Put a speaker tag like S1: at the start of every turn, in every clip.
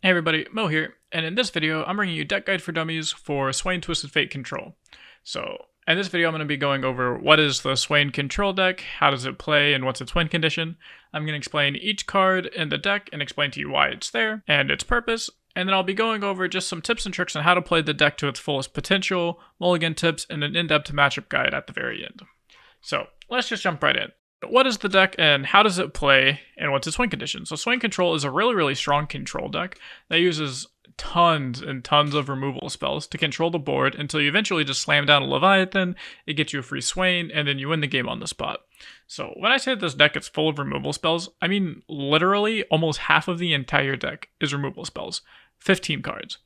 S1: Hey everybody, Mo here, and in this video, I'm bringing you Deck Guide for Dummies for Swain Twisted Fate Control. So, in this video, I'm going to be going over what is the Swain Control deck, how does it play, and what's its win condition. I'm going to explain each card in the deck and explain to you why it's there and its purpose, and then I'll be going over just some tips and tricks on how to play the deck to its fullest potential, mulligan tips, and an in-depth matchup guide at the very end. So, let's just jump right in. What is the deck and how does it play and what's its win condition? So Swain Control is a really strong control deck that uses tons and tons of removal spells to control the board until you eventually just slam down a Leviathan, it gets you a free Swain, and then you win the game on the spot. So when I say that this deck is full of removal spells, I mean literally almost half of the entire deck is removal spells. 15 cards.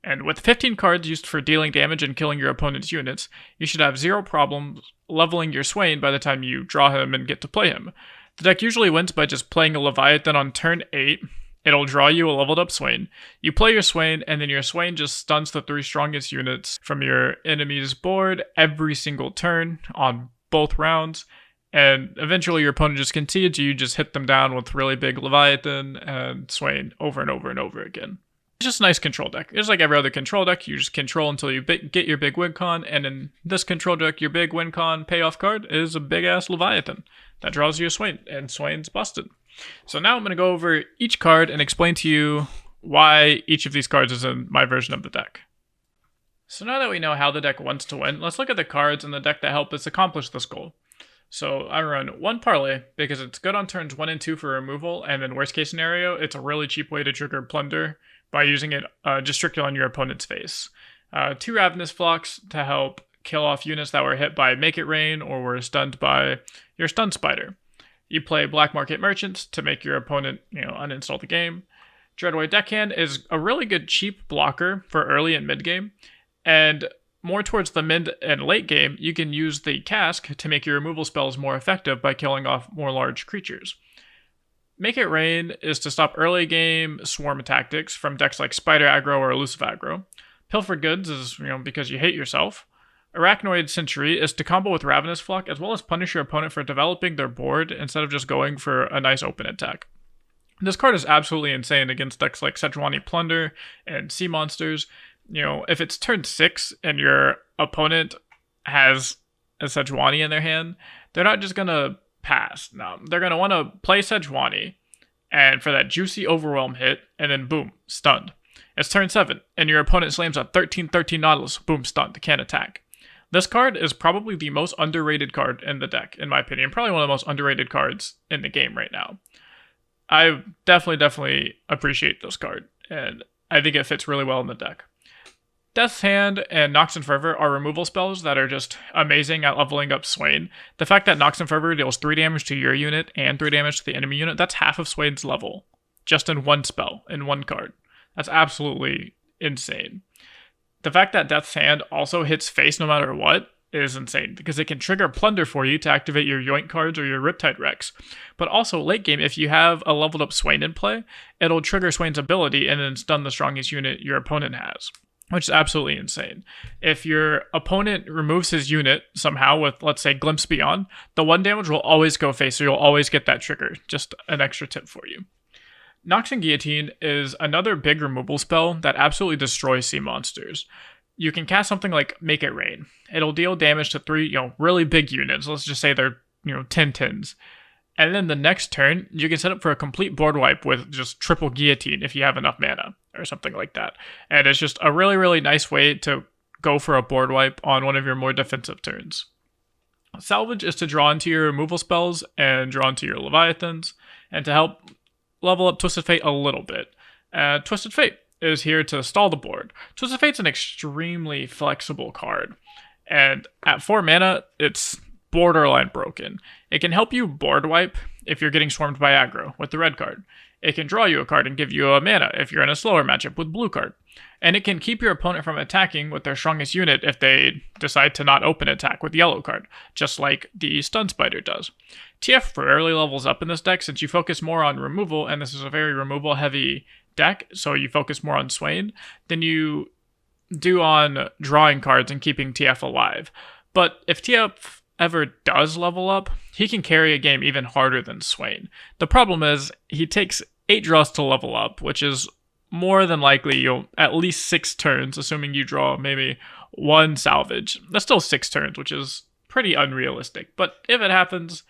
S1: And with 15 cards used for dealing damage and killing your opponent's units, you should have zero problems leveling your Swain by the time you draw him and get to play him. The deck usually wins by just playing a Leviathan on turn 8. It'll draw you a leveled up Swain. You play your Swain, and then your Swain just stuns the 3 strongest units from your enemy's board every single turn on both rounds. And eventually your opponent just concedes, you just hit them down with really big Leviathan and Swain over and over and over again. It's just a nice control deck. It's like every other control deck. You just control until you get your big win con, and in this control deck, your big win con payoff card is a big-ass Leviathan that draws you a Swain, and Swain's busted. So now I'm going to go over each card and explain to you why each of these cards is in my version of the deck. So now that we know how the deck wants to win, let's look at the cards in the deck that help us accomplish this goal. So I run 1 Parlay because it's good on turns 1 and 2 for removal, and in worst case scenario, it's a really cheap way to trigger Plunder by using it just strictly on your opponent's face. 2 Ravenous Flocks to help kill off units that were hit by Make It Rain or were stunned by your Stun Spider. You play Black Market Merchants to make your opponent, uninstall the game. Dreadway Deckhand is a really good cheap blocker for early and mid game, and more towards the mid and late game, you can use the Cask to make your removal spells more effective by killing off more large creatures. Make It Rain is to stop early game swarm tactics from decks like Spider Aggro or Elusive Aggro. Pilfer Goods is, because you hate yourself. Arachnoid Sentry is to combo with Ravenous Flock as well as punish your opponent for developing their board instead of just going for a nice open attack. This card is absolutely insane against decks like Sejuani Plunder and Sea Monsters. If it's turn 6 and your opponent has a Sejuani in their hand, they're not just going to pass. No, they're going to want to play Sejuani and for that juicy Overwhelm hit, and then boom, stunned. It's turn 7, and your opponent slams a 13-13 Nautilus, boom, stunned, can't attack. This card is probably the most underrated card in the deck, in my opinion. Probably one of the most underrated cards in the game right now. I definitely appreciate this card, and I think it fits really well in the deck. Death's Hand and Nox and Fervor are removal spells that are just amazing at leveling up Swain. The fact that Nox and Fervor deals 3 damage to your unit and 3 damage to the enemy unit, that's half of Swain's level, just in one spell, in one card. That's absolutely insane. The fact that Death's Hand also hits face no matter what is insane, because it can trigger Plunder for you to activate your Yoink cards or your Riptide Rex. But also, late game, if you have a leveled up Swain in play, it'll trigger Swain's ability and then stun the strongest unit your opponent has, which is absolutely insane. If your opponent removes his unit somehow with, let's say, Glimpse Beyond, the 1 damage will always go face, so you'll always get that trigger. Just an extra tip for you. Nox and Guillotine is another big removal spell that absolutely destroys sea monsters. You can cast something like Make It Rain. It'll deal damage to 3, really big units. Let's just say they're, 10-10s. And then the next turn, you can set up for a complete board wipe with just triple Guillotine if you have enough mana or something like that. And it's just a really nice way to go for a board wipe on one of your more defensive turns. Salvage is to draw into your removal spells and draw into your Leviathans, and to help level up Twisted Fate a little bit. Twisted Fate is here to stall the board. Twisted Fate's an extremely flexible card, and at 4 mana, it's borderline broken. It can help you board wipe if you're getting swarmed by aggro with the red card. It can draw you a card and give you a mana if you're in a slower matchup with blue card. And it can keep your opponent from attacking with their strongest unit if they decide to not open attack with the yellow card, just like the Stun Spider does. TF rarely levels up in this deck since you focus more on removal, and this is a very removal heavy deck, so you focus more on Swain than you do on drawing cards and keeping TF alive. But if TF ever does level up, he can carry a game even harder than Swain. The problem is he takes 8 draws to level up, which is more than likely you'll at least 6 turns, assuming you draw maybe 1 salvage. That's still 6 turns, which is pretty unrealistic. But if it happens,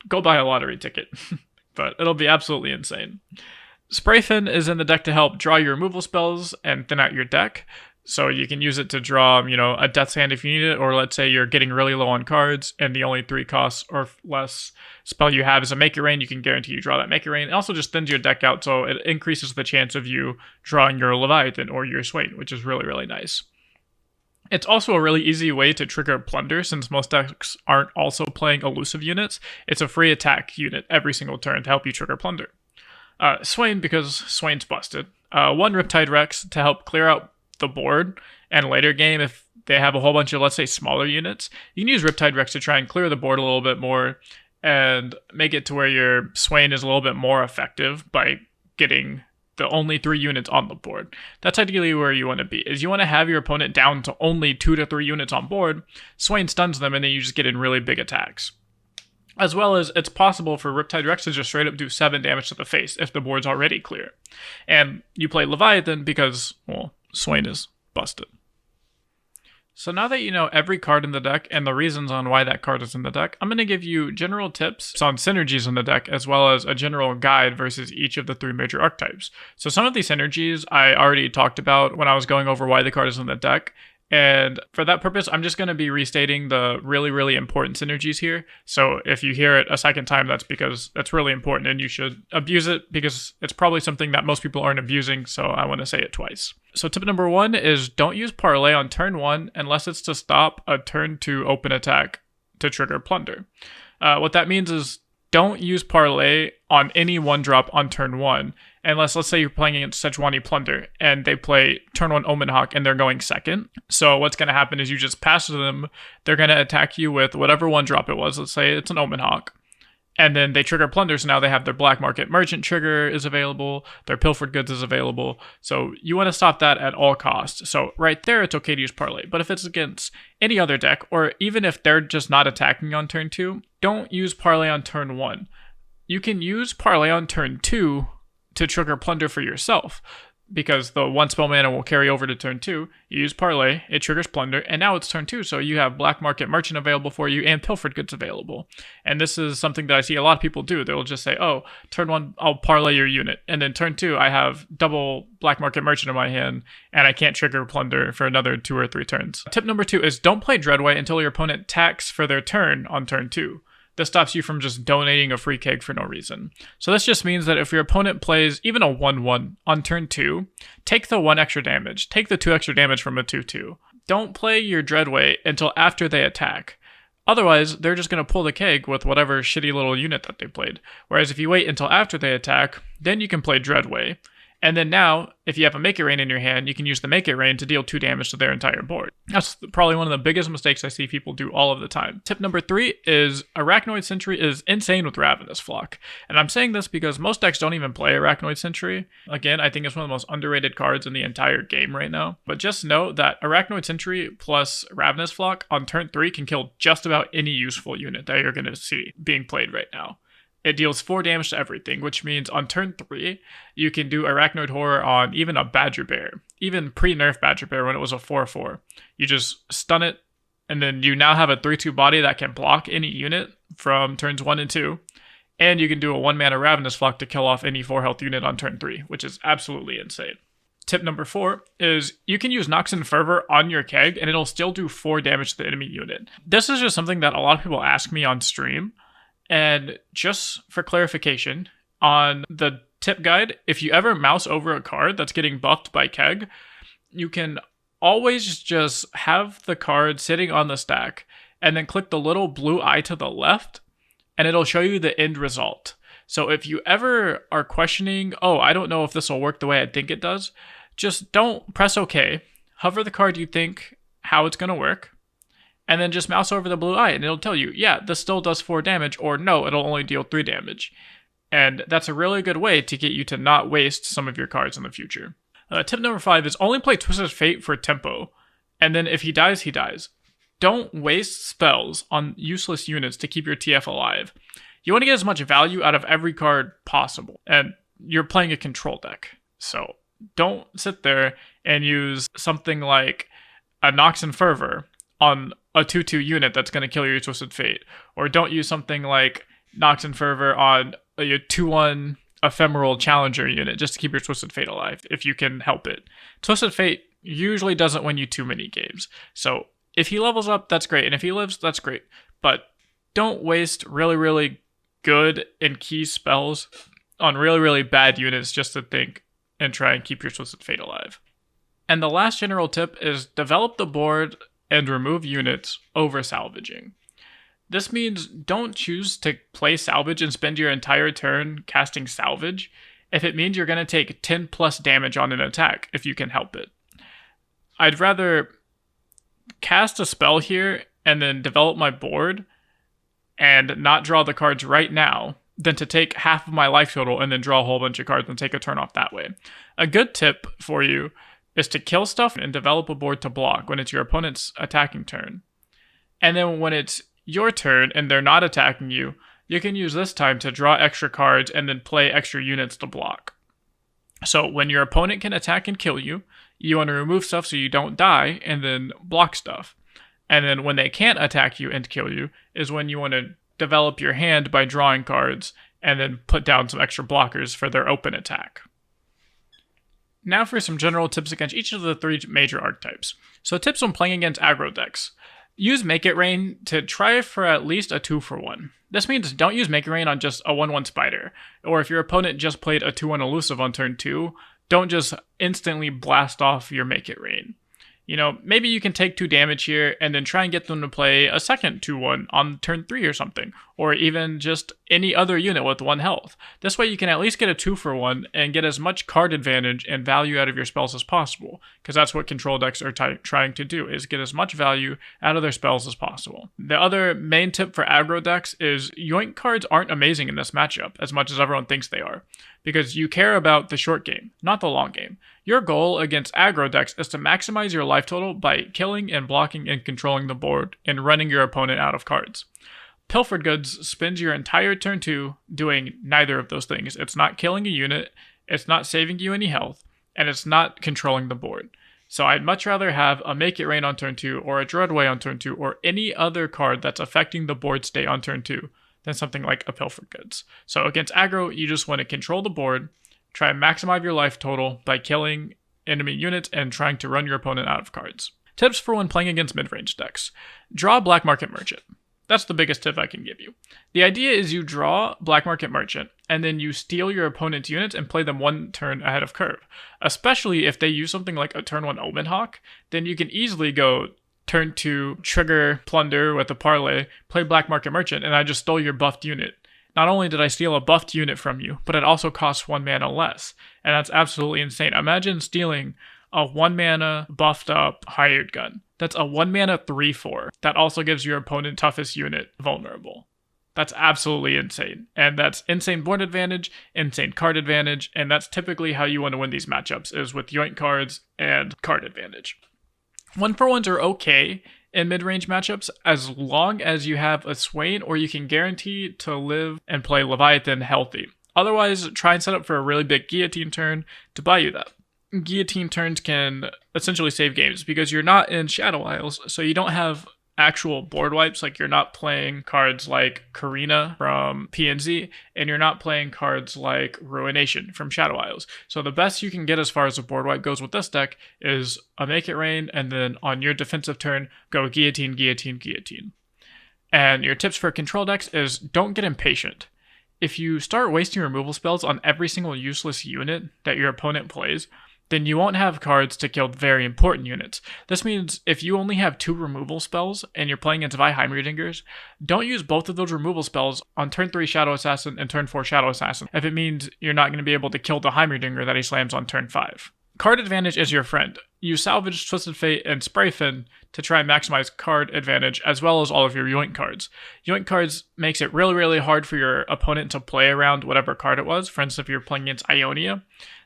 S1: go buy a lottery ticket. But it'll be absolutely insane. Spray Fin is in the deck to help draw your removal spells and thin out your deck. So you can use it to draw, a Death's Hand if you need it, or let's say you're getting really low on cards and the only 3 costs or less spell you have is a Make It Rain. You can guarantee you draw that Make It Rain. It also just thins your deck out, so it increases the chance of you drawing your Leviathan or your Swain, which is really, really nice. It's also a really easy way to trigger Plunder, since most decks aren't also playing elusive units. It's a free attack unit every single turn to help you trigger Plunder. Swain, because Swain's busted. 1 Riptide Rex to help clear out the board, and later game, if they have a whole bunch of, let's say, smaller units, you can use Riptide Rex to try and clear the board a little bit more and make it to where your Swain is a little bit more effective by getting the only 3 units on the board. That's ideally where you want to be, is you want to have your opponent down to only 2 to 3 units on board, Swain stuns them, and then you just get in really big attacks. As well as, it's possible for Riptide Rex to just straight up do 7 damage to the face if the board's already clear. And you play Leviathan because, well, Swain is busted. So now that you know every card in the deck and the reasons on why that card is in the deck, I'm going to give you general tips on synergies in the deck, as well as a general guide versus each of the 3 major archetypes. So some of these synergies I already talked about when I was going over why the card is in the deck, and for that purpose, I'm just going to be restating the really, really important synergies here. So if you hear it a second time, that's because that's really important and you should abuse it, because it's probably something that most people aren't abusing, so I want to say it twice. So tip number 1 is don't use Parlay on turn 1 unless it's to stop a turn 2 open attack to trigger Plunder. What that means is don't use Parlay on any 1-drop on turn 1, unless, let's say, you're playing against Sejuani Plunder, and they play turn 1 Omen Hawk, and they're going second. So what's going to happen is you just pass to them, they're going to attack you with whatever 1-drop it was, let's say it's an Omen Hawk, and then they trigger Plunder, so now they have their Black Market Merchant trigger is available, their Pilfered Goods is available, so you want to stop that at all costs. So right there, it's okay to use Parlay, but if it's against any other deck, or even if they're just not attacking on turn 2, don't use Parlay on turn 1. You can use Parlay on turn 2 to trigger Plunder for yourself, because the 1 spell mana will carry over to turn 2. You use Parlay, it triggers Plunder, and now it's turn 2, so you have Black Market Merchant available for you and Pilfered Goods available. And this is something that I see a lot of people do. They'll just say, oh, turn 1, I'll Parlay your unit, and then turn 2, I have double Black Market Merchant in my hand, and I can't trigger Plunder for another 2 or 3 turns. Tip number 2 is don't play Dreadway until your opponent attacks for their turn on turn 2. This stops you from just donating a free keg for no reason. So this just means that if your opponent plays even a 1-1 on turn 2, take the 1 extra damage. Take the 2 extra damage from a 2-2. Don't play your Dreadway until after they attack. Otherwise, they're just going to pull the keg with whatever shitty little unit that they played. Whereas if you wait until after they attack, then you can play Dreadway. And then now, if you have a Make It Rain in your hand, you can use the Make It Rain to deal 2 damage to their entire board. That's probably one of the biggest mistakes I see people do all of the time. Tip number 3 is Arachnoid Sentry is insane with Ravenous Flock. And I'm saying this because most decks don't even play Arachnoid Sentry. Again, I think it's one of the most underrated cards in the entire game right now. But just know that Arachnoid Sentry plus Ravenous Flock on turn 3 can kill just about any useful unit that you're going to see being played right now. It deals 4 damage to everything, which means on turn 3, you can do Arachnoid Horror on even a Badger Bear. Even pre-nerf Badger Bear when it was a 4-4. You just stun it, and then you now have a 3-2 body that can block any unit from turns 1 and 2. And you can do a 1-mana Ravenous Flock to kill off any 4-health unit on turn 3, which is absolutely insane. Tip number 4 is you can use Noxan Fervor on your keg, and it'll still do 4 damage to the enemy unit. This is just something that a lot of people ask me on stream. And just for clarification, on the tip guide, if you ever mouse over a card that's getting buffed by keg, you can always just have the card sitting on the stack and then click the little blue eye to the left and it'll show you the end result. So if you ever are questioning, oh, I don't know if this will work the way I think it does, just don't press OK, hover the card you think how it's going to work, and then just mouse over the blue eye and it'll tell you, yeah, this still does 4 damage, or no, it'll only deal 3 damage. And that's a really good way to get you to not waste some of your cards in the future. Tip number 5 is only play Twisted Fate for tempo. And then if he dies, he dies. Don't waste spells on useless units to keep your TF alive. You want to get as much value out of every card possible. And you're playing a control deck. So don't sit there and use something like a Nox and Fervor on a 2/2 unit that's going to kill your Twisted Fate. Or don't use something like Nox and Fervor on a 2/1 ephemeral challenger unit just to keep your Twisted Fate alive if you can help it. Twisted Fate usually doesn't win you too many games. So if he levels up, that's great. And if he lives, that's great. But don't waste really, really good and key spells on really, really bad units just to think and try and keep your Twisted Fate alive. And the last general tip is develop the board and remove units over salvaging. This means don't choose to play salvage and spend your entire turn casting salvage if it means you're going to take 10 plus damage on an attack if you can help it. I'd rather cast a spell here and then develop my board and not draw the cards right now than to take half of my life total and then draw a whole bunch of cards and take a turn off that way. A good tip for you is to kill stuff and develop a board to block when it's your opponent's attacking turn. And then when it's your turn and they're not attacking you, you can use this time to draw extra cards and then play extra units to block. So when your opponent can attack and kill you, you want to remove stuff so you don't die and then block stuff. And then when they can't attack you and kill you is when you want to develop your hand by drawing cards and then put down some extra blockers for their open attack. Now for some general tips against each of the 3 major archetypes. So tips when playing against aggro decks. Use Make It Rain to try for at least a 2-for-1. This means don't use Make It Rain on just a 1/1 spider. Or if your opponent just played a 2/1 elusive on turn 2, don't just instantly blast off your Make It Rain. You know, maybe you can take 2 damage here and then try and get them to play a second 2/1 on turn 3 or something, or even just any other unit with 1 health. This way you can at least get a 2-for-1 and get as much card advantage and value out of your spells as possible, because that's what control decks are trying to do, is get as much value out of their spells as possible. The other main tip for aggro decks is yoink cards aren't amazing in this matchup as much as everyone thinks they are, because you care about the short game, not the long game. Your goal against aggro decks is to maximize your life total by killing and blocking and controlling the board and running your opponent out of cards. Pilfered Goods spends your entire turn 2 doing neither of those things. It's not killing a unit, it's not saving you any health, and it's not controlling the board. So I'd much rather have a Make It Rain on turn 2 or a Dreadway on turn 2 or any other card that's affecting the board state on turn 2 than something like a Pilfered Goods. So against aggro, you just want to control the board, try and maximize your life total by killing enemy units and trying to run your opponent out of cards. Tips for when playing against mid-range decks. Draw Black Market Merchant. That's the biggest tip I can give you. The idea is you draw Black Market Merchant, and then you steal your opponent's units and play them 1 turn ahead of curve. Especially if they use something like a turn 1 Omen Hawk, then you can easily go turn 2, trigger Plunder with a parlay, play Black Market Merchant, and I just stole your buffed unit. Not only did I steal a buffed unit from you, but it also costs 1 mana less. And that's absolutely insane. Imagine stealing a 1 mana buffed up hired gun. That's a 1 mana 3/4. That also gives your opponent toughest unit vulnerable. That's absolutely insane. And that's insane board advantage, insane card advantage, and that's typically how you want to win these matchups, is with yoink cards and card advantage. 1-for-1s are okay in mid-range matchups as long as you have a Swain or you can guarantee to live and play Leviathan healthy. Otherwise, try and set up for a really big guillotine turn to buy you that. Guillotine turns can essentially save games because you're not in Shadow Isles, so you don't have actual board wipes. Like, you're not playing cards like Karina from PNZ, and you're not playing cards like Ruination from Shadow Isles. So the best you can get as far as a board wipe goes with this deck is a Make It Rain, and then on your defensive turn, go Guillotine, Guillotine, Guillotine. And your tips for control decks is don't get impatient. If you start wasting removal spells on every single useless unit that your opponent plays, then you won't have cards to kill very important units. This means if you only have 2 removal spells and you're playing against Vi Heimerdingers, don't use both of those removal spells on turn 3 Shadow Assassin and turn 4 Shadow Assassin if it means you're not going to be able to kill the Heimerdinger that he slams on turn 5. Card advantage is your friend. Use Salvage, Twisted Fate, and Sprayfin to try and maximize card advantage as well as all of your Yoink cards. Yoink cards makes it really, really hard for your opponent to play around whatever card it was. For instance, if you're playing against Ionia,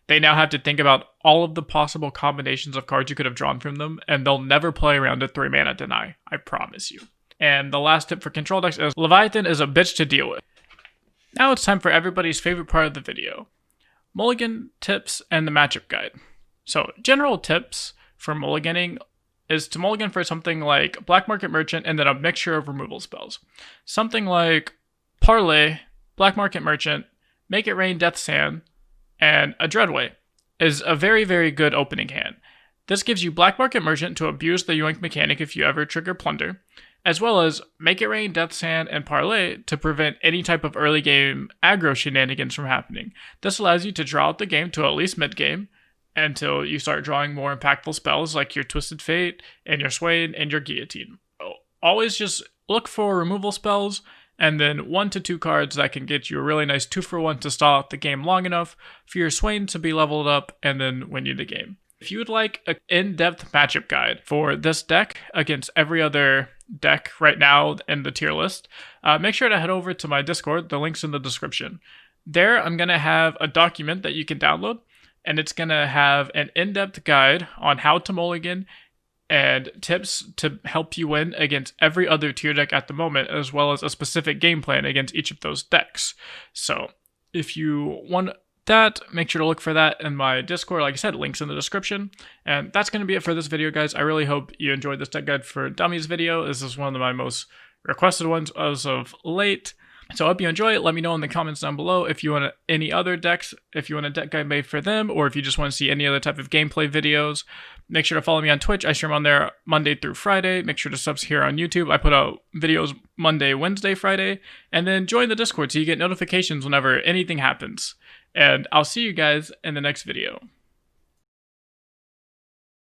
S1: they now have to think about all of the possible combinations of cards you could have drawn from them, and they'll never play around a 3 mana deny, I promise you. And the last tip for control decks is Leviathan is a bitch to deal with. Now it's time for everybody's favorite part of the video. Mulligan tips and the matchup guide. So general tips for mulliganing is to mulligan for something like Black Market Merchant and then a mixture of removal spells. Something like Parlay, Black Market Merchant, Make It Rain Death Sand, and a Dreadway is a very, very good opening hand. This gives you Black Market Merchant to abuse the Yoink mechanic if you ever trigger Plunder, as well as Make It Rain, Death Sand, and Parlay to prevent any type of early game aggro shenanigans from happening. This allows you to draw out the game to at least mid game until you start drawing more impactful spells like your Twisted Fate and your Swain and your Guillotine. Always just look for removal spells and then 1 to 2 cards that can get you a really nice 2-for-1 to stall out the game long enough for your Swain to be leveled up and then win you the game. If you would like an in-depth matchup guide for this deck against every other deck right now in the tier list, make sure to head over to my Discord. The link's in the description. There, I'm going to have a document that you can download, and it's going to have an in-depth guide on how to mulligan and tips to help you win against every other tier deck at the moment, as well as a specific game plan against each of those decks. So if you want that, make sure to look for that in my Discord. Like I said, links in the description. And that's going to be it for this video, guys. I really hope you enjoyed this deck guide for dummies video. This is one of my most requested ones as of late. So I hope you enjoy it. Let me know in the comments down below if you want any other decks, if you want a deck guide made for them, or if you just want to see any other type of gameplay videos. Make sure to follow me on Twitch. I stream on there Monday through Friday. Make sure to subs here on YouTube. I put out videos Monday, Wednesday, Friday, and then join the Discord so you get notifications whenever anything happens. And I'll see you guys in the next video.